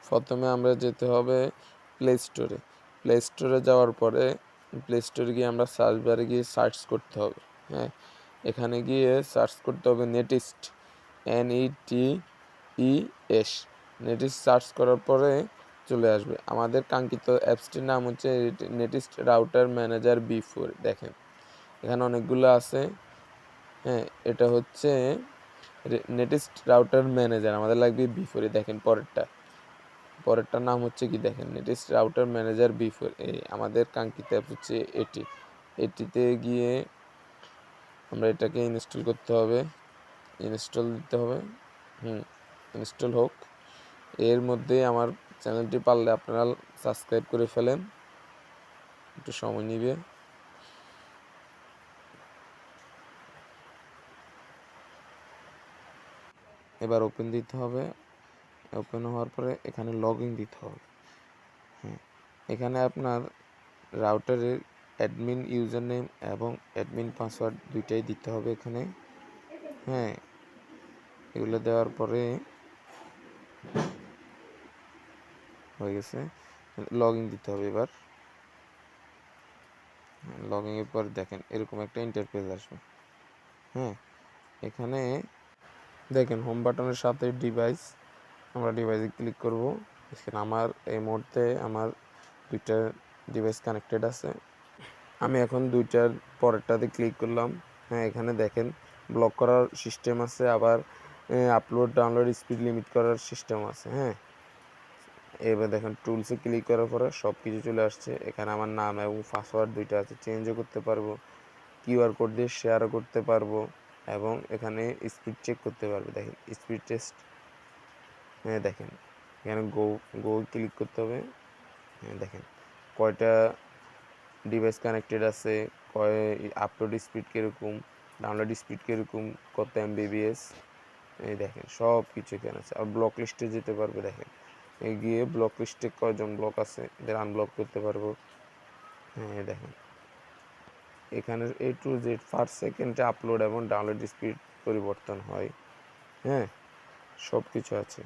প্রথমে আমরা যেতে হবে প্লে স্টোরে। প্লে স্টোরে যাওয়ার পরে প্লে স্টোরে গিয়ে আমরা সার্চ বারে গিয়ে সার্চ করতে হবে। হ্যাঁ, এখানে গিয়ে সার্চ করতে হবে নেটিস্ট, NETES। নেটিস্ট সার্চ করার পরে চলে আসবে। আমাদের কাঙ্ক্ষিত অ্যাপসটির নাম হচ্ছে নেটিস্ট রাউটার ম্যানেজার B4। দেখেন এখানে অনেকগুলো আছে। হ্যাঁ, এটা হচ্ছে নেটিস্ট রাউটার ম্যানেজার, আমাদের লাগবে B4। দেখেন পরেরটার নাম হচ্ছে কি, দেখেন নেটিস্ট রাউটার ম্যানেজার B4। এই আমাদের কাঙ্ক্ষিত অ্যাপ হচ্ছে এটিতে গিয়ে আমরা এটাকে ইনস্টল করতে হবে, ইনস্টল দিতে হবে। ইনস্টল হোক। এর মধ্যে আমার চ্যানেলটি পারলে আপনারা সাবস্ক্রাইব করে ফেলেন, একটু সময় নিবে। এবার ওপেন দিতে হবে। ওপেন হওয়ার পরে এখানে লগ ইন দিতে হবে। হ্যাঁ, এখানে আপনার রাউটারের অ্যাডমিন ইউজার নেম এবং অ্যাডমিন পাসওয়ার্ড দুইটাই দিতে হবে এখানে। হ্যাঁ, এগুলো দেওয়ার পরে হয়ে গেছে। লগ ইন দিতে হবে এবার। লগ ইনের পর দেখেন এরকম একটা ইন্টারফেস আসবে। হ্যাঁ, এখানে দেখেন হোম বাটনের সাথে ডিভাইস, আমরা ডিভাইসে ক্লিক করব। এখানে আমার এই মুহূর্তে আমার দুইটা ডিভাইস কানেক্টেড আছে। আমি এখন দুইটার পরেরটাতে ক্লিক করলাম। হ্যাঁ, এখানে দেখেন ব্লক করার সিস্টেম আছে, আবার আপলোড ডাউনলোড স্পিড লিমিট করার সিস্টেম আছে। হ্যাঁ, এবার দেখেন টুলসে ক্লিক করার পরে সব কিছু চলে আসছে। এখানে আমার নাম এবং পাসওয়ার্ড দুইটা আছে, চেঞ্জও করতে পারবো, কিউআর কোড দিয়ে শেয়ারও করতে পারবো, এবং এখানে স্পিড চেক করতে পারবো। দেখেন স্পিড টেস্ট। হ্যাঁ, দেখেন এখানে গো ক্লিক করতে হবে। হ্যাঁ, দেখেন কয়টা ডিভাইস কানেক্টেড আছে, কয় আপলোড স্পিড কীরকম, ডাউনলোড স্পিড কীরকম, কত MBPS। এই দেখেন সব কিছু এখানে আছে। আর ব্লক লিস্টে যেতে পারবে। দেখেন গিয়ে ব্লক লিস্টে কয়জন ব্লক আছে এদের আনব্লক করতে পারবো। হ্যাঁ, দেখেন এখানে A to Z ফার্স্ট সেকেন্ডে আপলোড এবং ডাউনলোড স্পিড পরিবর্তন হয়। হ্যাঁ, সব কিছু আছে।